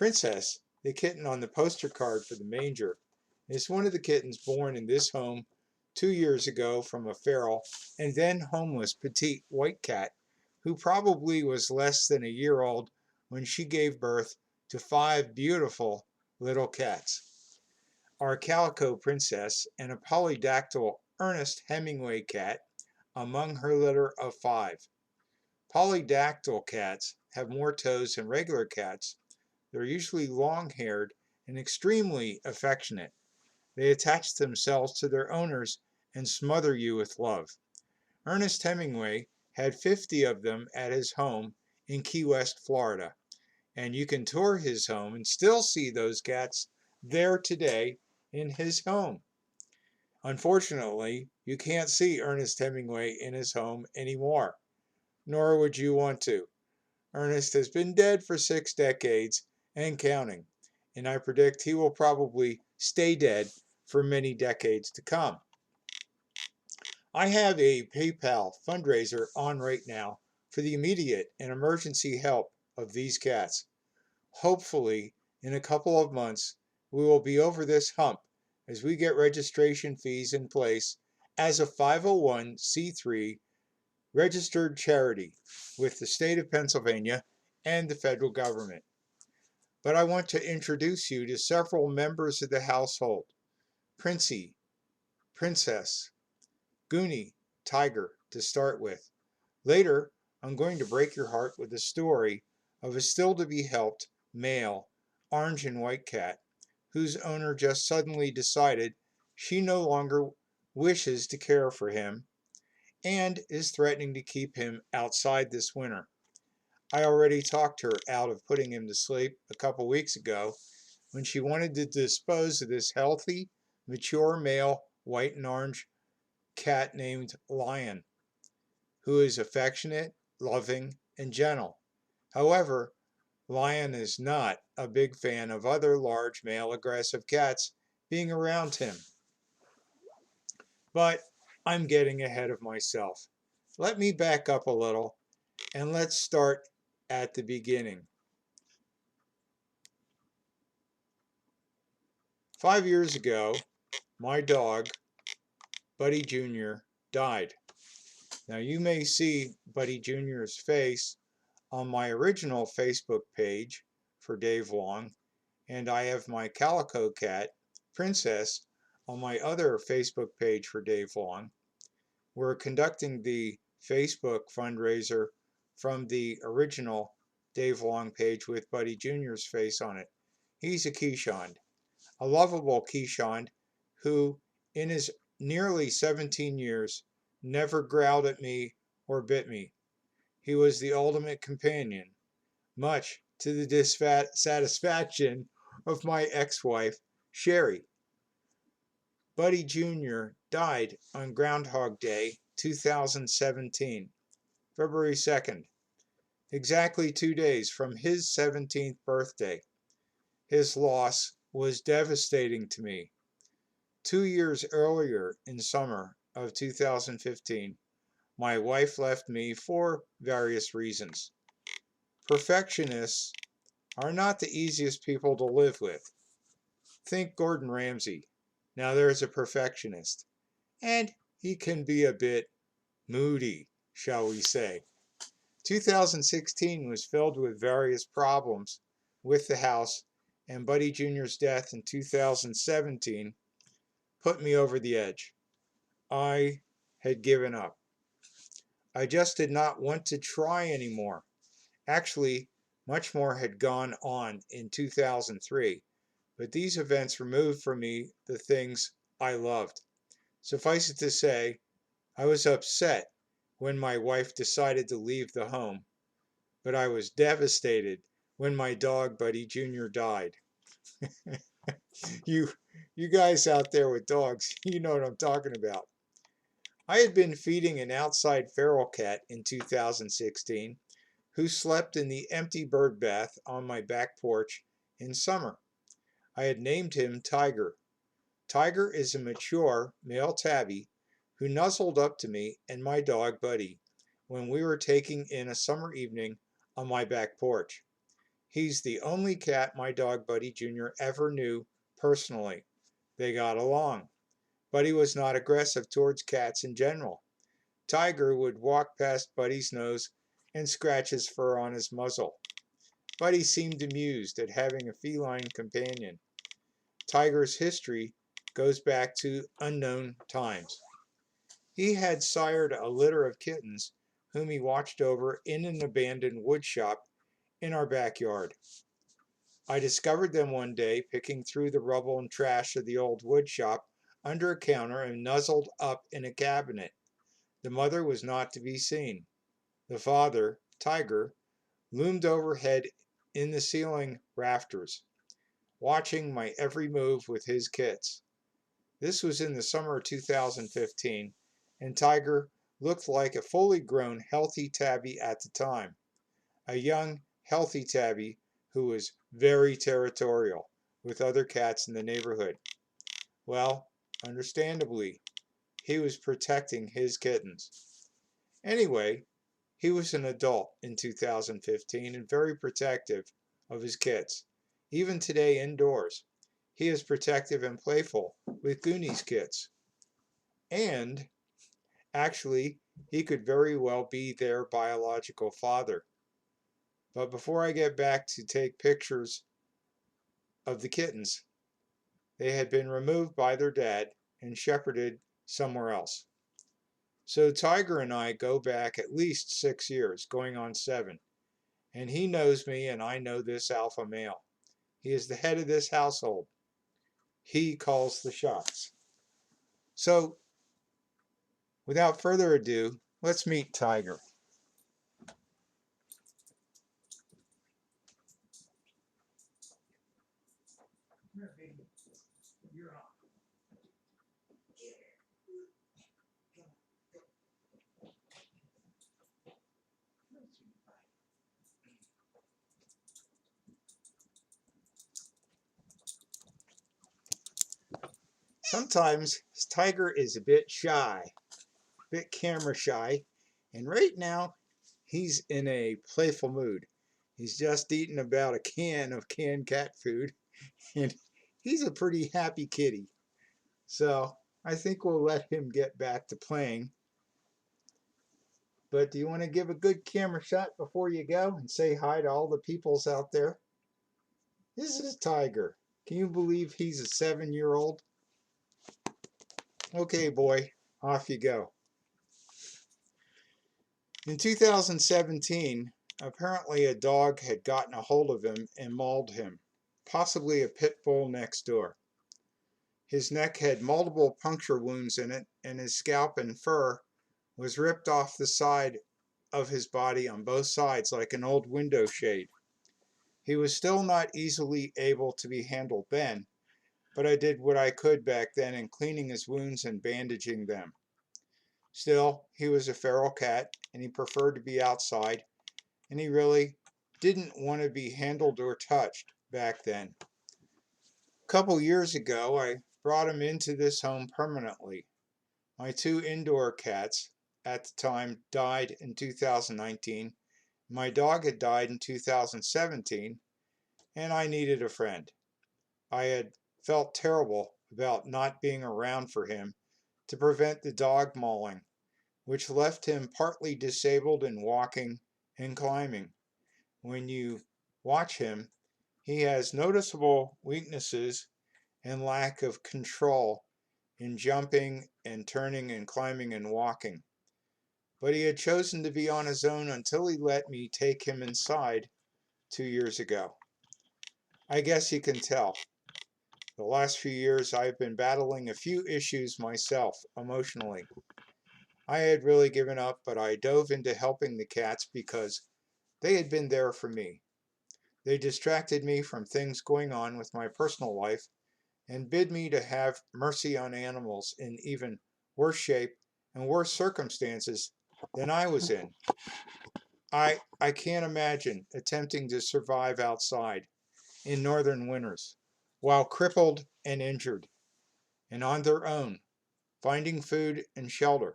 Princess, the kitten on the poster card for the manger, is one of the kittens born in this home 2 years ago from a feral and then homeless petite white cat who probably was less than a year old when she gave birth to 5 beautiful little cats. Our calico princess and a polydactyl Ernest Hemingway cat among her litter of 5. Polydactyl cats have more toes than regular cats. They're usually long-haired and extremely affectionate. They attach themselves to their owners and smother you with love. Ernest Hemingway had 50 of them at his home in Key West, Florida, and you can tour his home and still see those cats there today in his home. Unfortunately, you can't see Ernest Hemingway in his home anymore, nor would you want to. Ernest has been dead for 6 decades and counting, and I predict he will probably stay dead for many decades to come. I have a PayPal fundraiser on right now for the immediate and emergency help of these cats. Hopefully, in a couple of months, we will be over this hump as we get registration fees in place as a 501c3 registered charity with the state of Pennsylvania and the federal government. But I want to introduce you to several members of the household. Princey, Princess, Goonie, Tiger, to start with. Later, I'm going to break your heart with a story of a still-to-be-helped male orange and white cat whose owner just suddenly decided she no longer wishes to care for him and is threatening to keep him outside this winter. I already talked her out of putting him to sleep a couple weeks ago when she wanted to dispose of this healthy, mature male white and orange cat named Lion, who is affectionate, loving, and gentle. However, Lion is not a big fan of other large male aggressive cats being around him. But I'm getting ahead of myself. Let me back up a little and let's start at the beginning. 5 years ago, my dog, Buddy Jr., died. Now you may see Buddy Jr.'s face on my original Facebook page for Dave Long, and I have my calico cat, Princess, on my other Facebook page for Dave Long. We're conducting the Facebook fundraiser from the original Dave Long page with Buddy Jr.'s face on it. He's a Keeshond, a lovable Keeshond who, in his nearly 17 years, never growled at me or bit me. He was the ultimate companion, much to the dissatisfaction of my ex-wife, Sherry. Buddy Jr. died on Groundhog Day 2017, February 2nd, exactly 2 days from his 17th birthday. His loss was devastating to me. 2 years earlier, in summer of 2015, my wife left me for various reasons. Perfectionists are not the easiest people to live with. Think Gordon Ramsay. Now there's a perfectionist, and he can be a bit moody, shall we say. 2016 was filled with various problems with the house, and Buddy Jr.'s death in 2017 put me over the edge. I had given up. I just did not want to try anymore. Actually, much more had gone on in 2003, but these events removed from me the things I loved. Suffice it to say, I was upset when my wife decided to leave the home, but I was devastated when my dog Buddy Jr. died. you guys out there with dogs, you know what I'm talking about. I had been feeding an outside feral cat in 2016 who slept in the empty bird bath on my back porch in summer. I had named him Tiger. Tiger is a mature male tabby who nuzzled up to me and my dog Buddy when we were taking in a summer evening on my back porch. He's the only cat my dog Buddy Jr. ever knew personally. They got along. Buddy was not aggressive towards cats in general. Tiger would walk past Buddy's nose and scratch his fur on his muzzle. Buddy seemed amused at having a feline companion. Tiger's history goes back to unknown times. He had sired a litter of kittens whom he watched over in an abandoned wood shop in our backyard. I discovered them one day picking through the rubble and trash of the old wood shop under a counter and nuzzled up in a cabinet. The mother was not to be seen. The father, Tiger, loomed overhead in the ceiling rafters, watching my every move with his kits. This was in the summer of 2015, and Tiger looked like a fully grown, healthy tabby at the time. A young, healthy tabby who was very territorial with other cats in the neighborhood. Well, understandably, he was protecting his kittens. Anyway, he was an adult in 2015 and very protective of his kits. Even today indoors, he is protective and playful with Goonies kits. And actually, he could very well be their biological father. But before I get back to take pictures of the kittens, they had been removed by their dad and shepherded somewhere else. So Tiger and I go back at least 6 years, going on 7. And he knows me and I know this alpha male. He is the head of this household. He calls the shots. So without further ado, let's meet Tiger. Sometimes Tiger is a bit shy, a bit camera shy, and right now he's in a playful mood. He's just eaten about a can of canned cat food, and he's a pretty happy kitty. So I think we'll let him get back to playing. But do you want to give a good camera shot before you go and say hi to all the peoples out there? This is Tiger. Can you believe he's a 7-year-old? Okay, boy, off you go. In 2017, apparently a dog had gotten a hold of him and mauled him, possibly a pit bull next door. His neck had multiple puncture wounds in it, and his scalp and fur was ripped off the side of his body on both sides like an old window shade. He was still not easily able to be handled then, but I did what I could back then in cleaning his wounds and bandaging them. Still, he was a feral cat, and he preferred to be outside, and he really didn't want to be handled or touched back then. A couple years ago, I brought him into this home permanently. My 2 indoor cats at the time died in 2019. My dog had died in 2017, and I needed a friend. I had felt terrible about not being around for him to prevent the dog mauling, which left him partly disabled in walking and climbing. When you watch him, he has noticeable weaknesses and lack of control in jumping and turning and climbing and walking. But he had chosen to be on his own until he let me take him inside 2 years ago. I guess you can tell. The last few years I've been battling a few issues myself, emotionally. I had really given up, but I dove into helping the cats because they had been there for me. They distracted me from things going on with my personal life and bid me to have mercy on animals in even worse shape and worse circumstances than I was in. I can't imagine attempting to survive outside in northern winters while crippled and injured and on their own, finding food and shelter.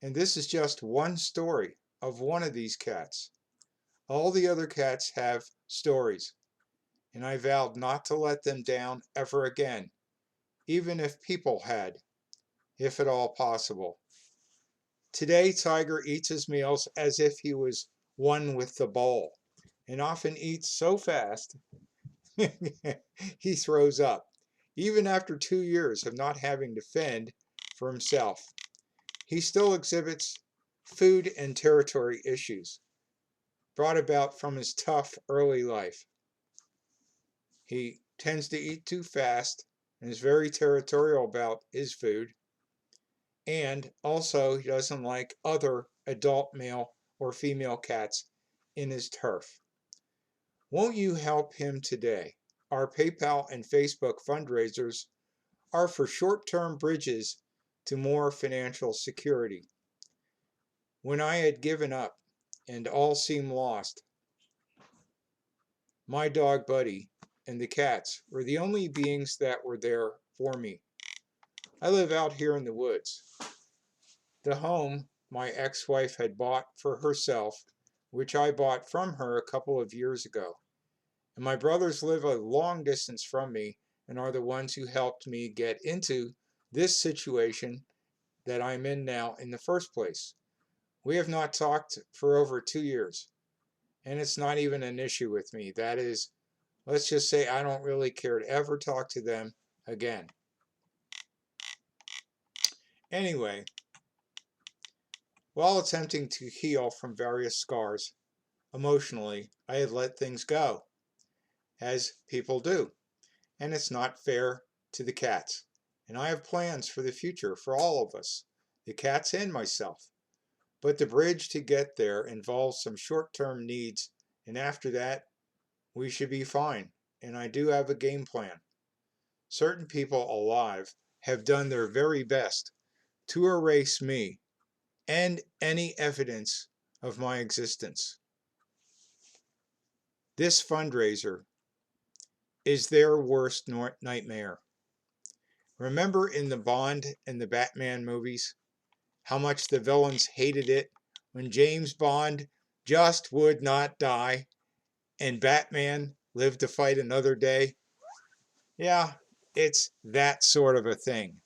And this is just one story of one of these cats. All the other cats have stories, and I vowed not to let them down ever again, even if people had, if at all possible. Today, Tiger eats his meals as if he was one with the bowl, and often eats so fast he throws up, even after 2 years of not having to fend for himself. He still exhibits food and territory issues brought about from his tough early life. He tends to eat too fast and is very territorial about his food. And also, he doesn't like other adult male or female cats in his turf. Won't you help him today? Our PayPal and Facebook fundraisers are for short-term bridges to more financial security. When I had given up and all seemed lost, my dog Buddy and the cats were the only beings that were there for me. I live out here in the woods. The home my ex-wife had bought for herself, which I bought from her a couple of years ago. And my brothers live a long distance from me and are the ones who helped me get into this situation that I'm in now in the first place. We have not talked for over 2 years, and it's not even an issue with me. That is, let's just say I don't really care to ever talk to them again. Anyway, while attempting to heal from various scars, emotionally, I had let things go, as people do, and it's not fair to the cats. And I have plans for the future for all of us, the cats and myself. But the bridge to get there involves some short-term needs, and after that, we should be fine. And I do have a game plan. Certain people alive have done their very best to erase me and any evidence of my existence. This fundraiser is their worst nightmare. Remember in the Bond and the Batman movies, how much the villains hated it when James Bond just would not die and Batman lived to fight another day? Yeah, it's that sort of a thing.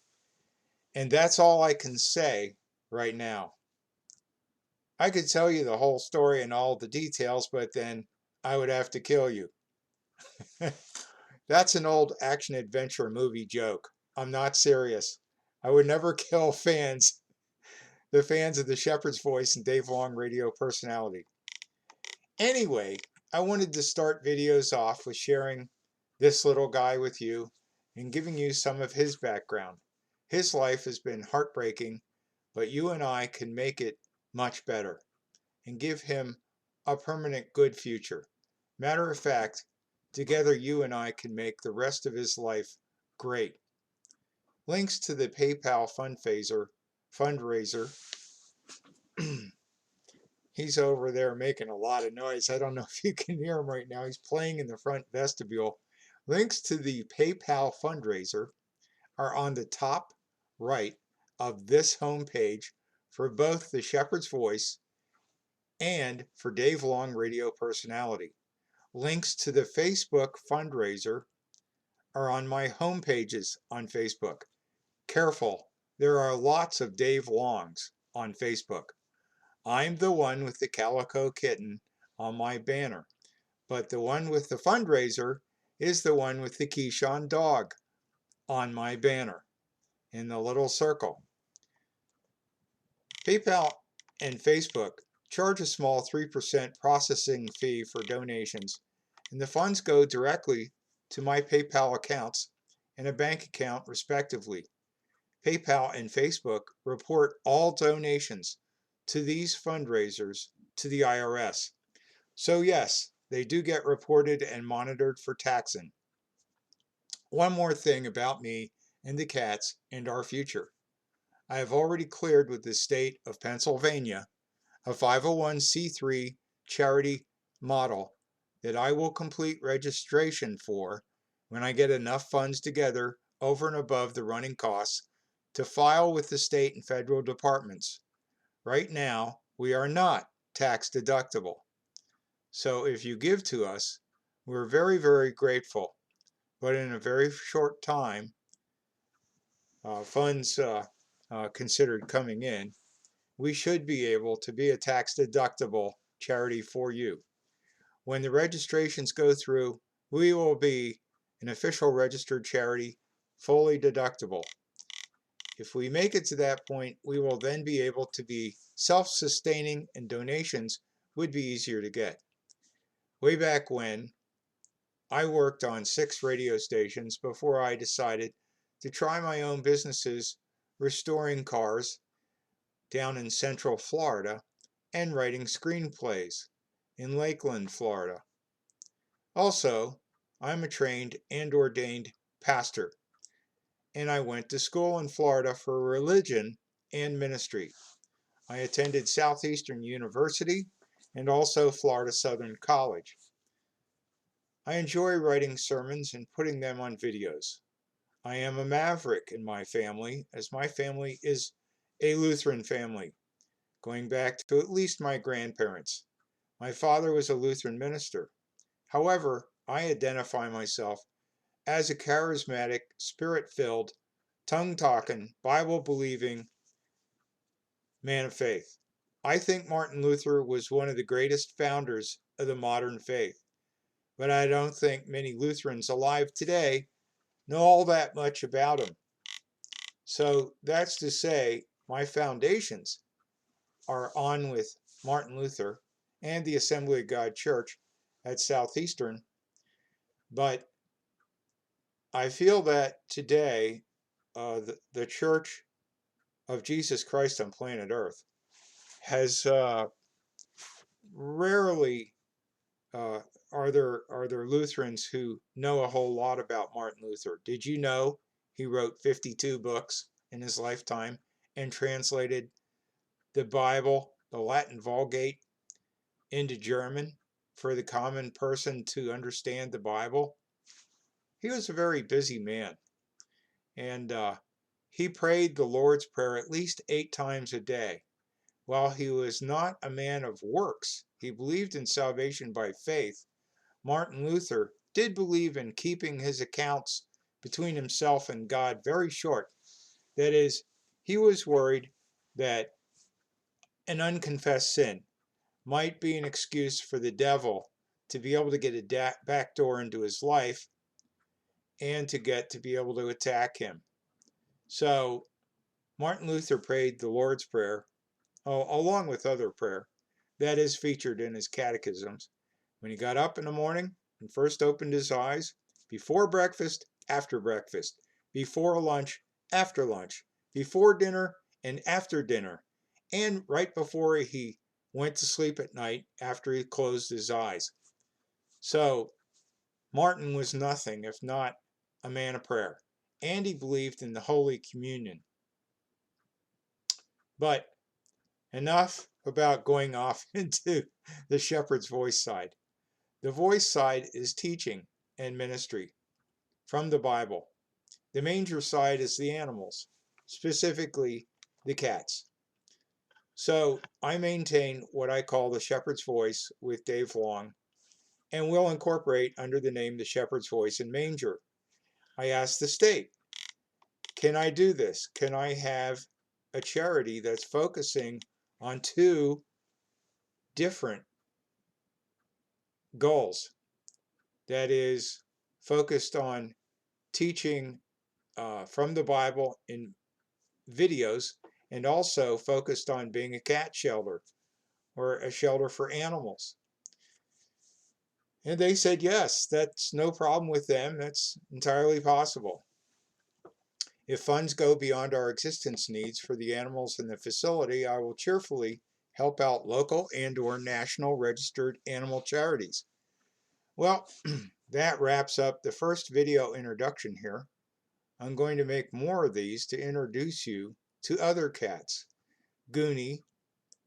And that's all I can say right now. I could tell you the whole story and all the details, but then I would have to kill you. That's an old action adventure movie joke. I'm not serious. I would never kill the fans of the Shepherd's Voice and Dave Long radio personality. Anyway, I wanted to start videos off with sharing this little guy with you and giving you some of his background. His life has been heartbreaking, but you and I can make it much better and give him a permanent good future. Matter of fact, together you and I can make the rest of his life great. Links to the PayPal fundraiser. He's over there making a lot of noise. I don't know if you can hear him right now. He's playing in the front vestibule. Links to the PayPal fundraiser are on the top right of this homepage for both the Shepherd's Voice and for Dave Long radio personality. Links to the Facebook fundraiser are on my home pages on Facebook. Careful, there are lots of Dave Longs on Facebook. I'm the one with the calico kitten on my banner, but the one with the fundraiser is the one with the Keyshawn dog on my banner in the little circle. PayPal and Facebook charge a small 3% processing fee for donations, and the funds go directly to my PayPal accounts and a bank account respectively. PayPal and Facebook report all donations to these fundraisers to the IRS. So yes, they do get reported and monitored for taxing. One more thing about me and the cats and our future. I have already cleared with the state of Pennsylvania a 501c3 charity model that I will complete registration for when I get enough funds together over and above the running costs to file with the state and federal departments. Right now, we are not tax deductible. So if you give to us, we're very, very grateful. But in a very short time, funds considered coming in, we should be able to be a tax-deductible charity for you. When the registrations go through, we will be an official registered charity, fully deductible. If we make it to that point, we will then be able to be self-sustaining, and donations would be easier to get. Way back when, I worked on 6 radio stations before I decided to try my own businesses restoring cars down in Central Florida and writing screenplays in Lakeland, Florida. Also, I'm a trained and ordained pastor, and I went to school in Florida for religion and ministry. I attended Southeastern University and also Florida Southern College. I enjoy writing sermons and putting them on videos. I am a maverick in my family, as my family is a Lutheran family, going back to at least my grandparents. My father was a Lutheran minister. However, I identify myself as a charismatic, spirit-filled, tongue-talking, Bible-believing man of faith. I think Martin Luther was one of the greatest founders of the modern faith, but I don't think many Lutherans alive today know all that much about him. So that's to say, my foundations are on with Martin Luther and the Assembly of God Church at Southeastern, but I feel that today the Church of Jesus Christ on planet Earth has rarely are there Lutherans who know a whole lot about Martin Luther. Did you know he wrote 52 books in his lifetime and translated the Bible, the Latin Vulgate, into German for the common person to understand the Bible? He was a very busy man, and he prayed the Lord's Prayer at least 8 times a day. While he was not a man of works, he believed in salvation by faith. Martin Luther did believe in keeping his accounts between himself and God very short. That is, he was worried that an unconfessed sin might be an excuse for the devil to be able to get a back door into his life and to be able to attack him. So Martin Luther prayed the Lord's Prayer, along with other prayer, that is featured in his catechisms. When he got up in the morning and first opened his eyes, before breakfast, after breakfast, before lunch, after lunch, before dinner and after dinner, and right before he went to sleep at night after he closed his eyes. So Martin was nothing if not a man of prayer, and he believed in the Holy Communion. But enough about going off into the shepherd's voice side. The voice side is teaching and ministry from the Bible. The manger side is the animals, specifically the cats. So I maintain what I call the shepherd's voice with Dave Long, and will incorporate under the name the shepherd's voice and manger. I asked the state, can I do this? Can I have a charity that's focusing on 2 different goals? That is focused on teaching from the Bible in videos, and also focused on being a cat shelter or a shelter for animals. And they said, yes, that's no problem with them. That's entirely possible. If funds go beyond our existence needs for the animals in the facility, I will cheerfully help out local and/or national registered animal charities. Well, that wraps up the first video introduction here. I'm going to make more of these to introduce you to other cats. Goonie,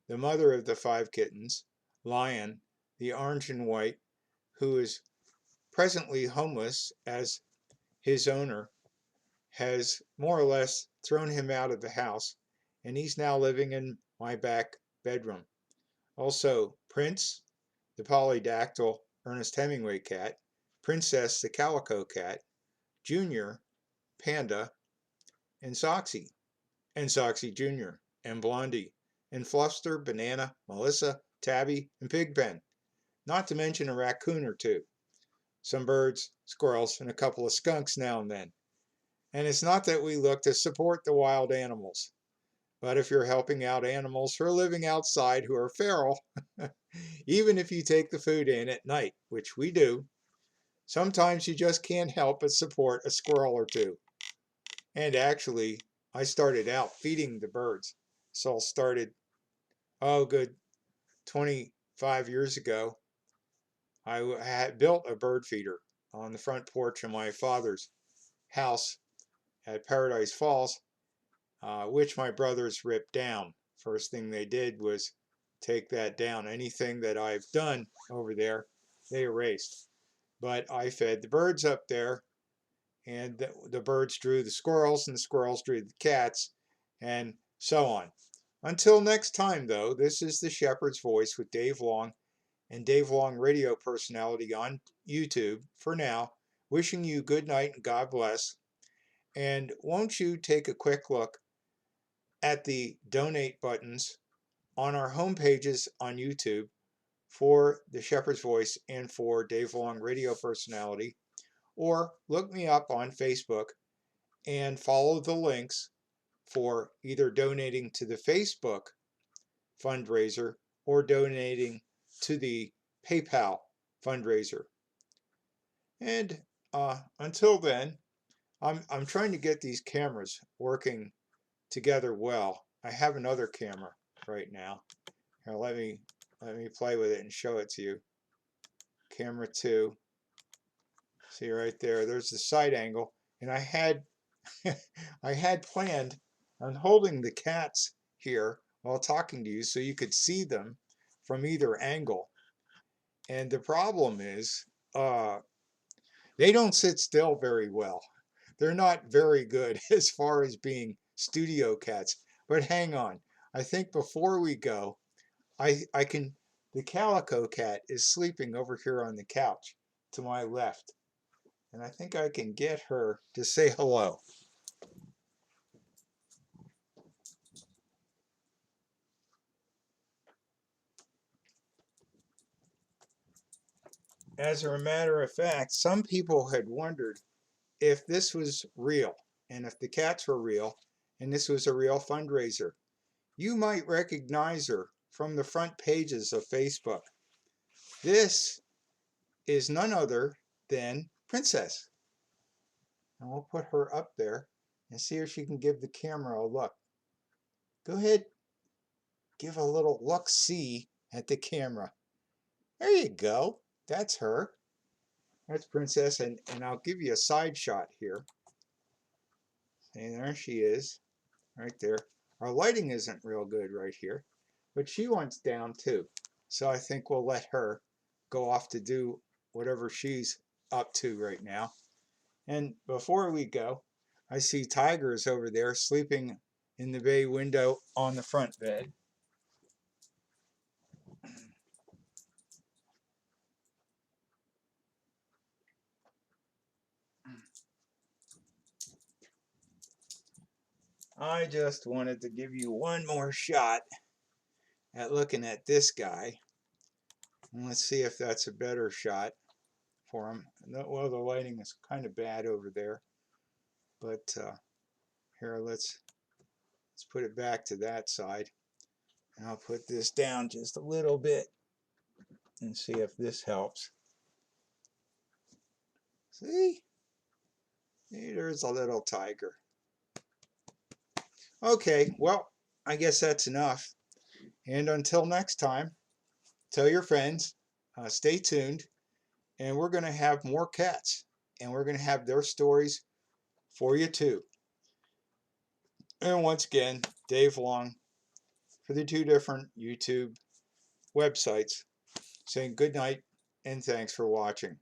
the mother of the 5 kittens, Lion, the orange and white, who is presently homeless as his owner has more or less thrown him out of the house, and he's now living in my back bedroom. Also, Prince, the polydactyl Ernest Hemingway cat, Princess the calico cat, Junior, Panda, and Soxy Jr., and Blondie, and Fluster, Banana, Melissa, Tabby, and Pigpen, not to mention a raccoon or two, some birds, squirrels, and a couple of skunks now and then. And it's not that we look to support the wild animals, but if you're helping out animals who are living outside who are feral, even if you take the food in at night, which we do, sometimes you just can't help but support a squirrel or two. And actually, I started out feeding the birds. So I started, oh, good 25 years ago. I had built a bird feeder on the front porch of my father's house at Paradise Falls, which my brothers ripped down. First thing they did was take that down. Anything that I've done over there, they erased. But I fed the birds up there, and the birds drew the squirrels, and the squirrels drew the cats, and so on. Until next time, though, this is the Shepherd's Voice with Dave Long, and Dave Long radio personality on YouTube for now, wishing you good night and God bless. And won't you take a quick look at the donate buttons on our home pages on YouTube for the Shepherd's Voice and for Dave Long radio personality, or look me up on Facebook and follow the links for either donating to the Facebook fundraiser or donating to the PayPal fundraiser. And until then, I'm trying to get these cameras working together well. I have another camera right now. Here, let me play with it and show it to you. Camera 2. See right there. There's the side angle, and I had I had planned on holding the cats here while talking to you so you could see them from either angle. And the problem is, they don't sit still very well. They're not very good as far as being studio cats. But hang on. I think before we go, I can, the calico cat is sleeping over here on the couch to my left. And I think I can get her to say hello. As a matter of fact, some people had wondered if this was real and if the cats were real and this was a real fundraiser. You might recognize her from the front pages of Facebook. This is none other than Princess. And we'll put her up there and see if she can give the camera a look. Go ahead, give a little look-see at the camera. There you go. That's her. That's Princess, and I'll give you a side shot here. And there she is, right there. Our lighting isn't real good right here, but she wants down too. So I think we'll let her go off to do whatever she's up to right now. And before we go, I see Tiger's over there sleeping in the bay window on the front bed. I just wanted to give you one more shot at looking at this guy. And let's see if that's a better shot for him. Well, the lighting is kind of bad over there. But here, let's put it back to that side. And I'll put this down just a little bit and see if this helps. See? There's a little tiger. Okay, well, I guess that's enough. And until next time, tell your friends, stay tuned, and we're going to have more cats, and we're going to have their stories for you too. And once again, Dave Long for the 2 different YouTube websites, saying good night and thanks for watching.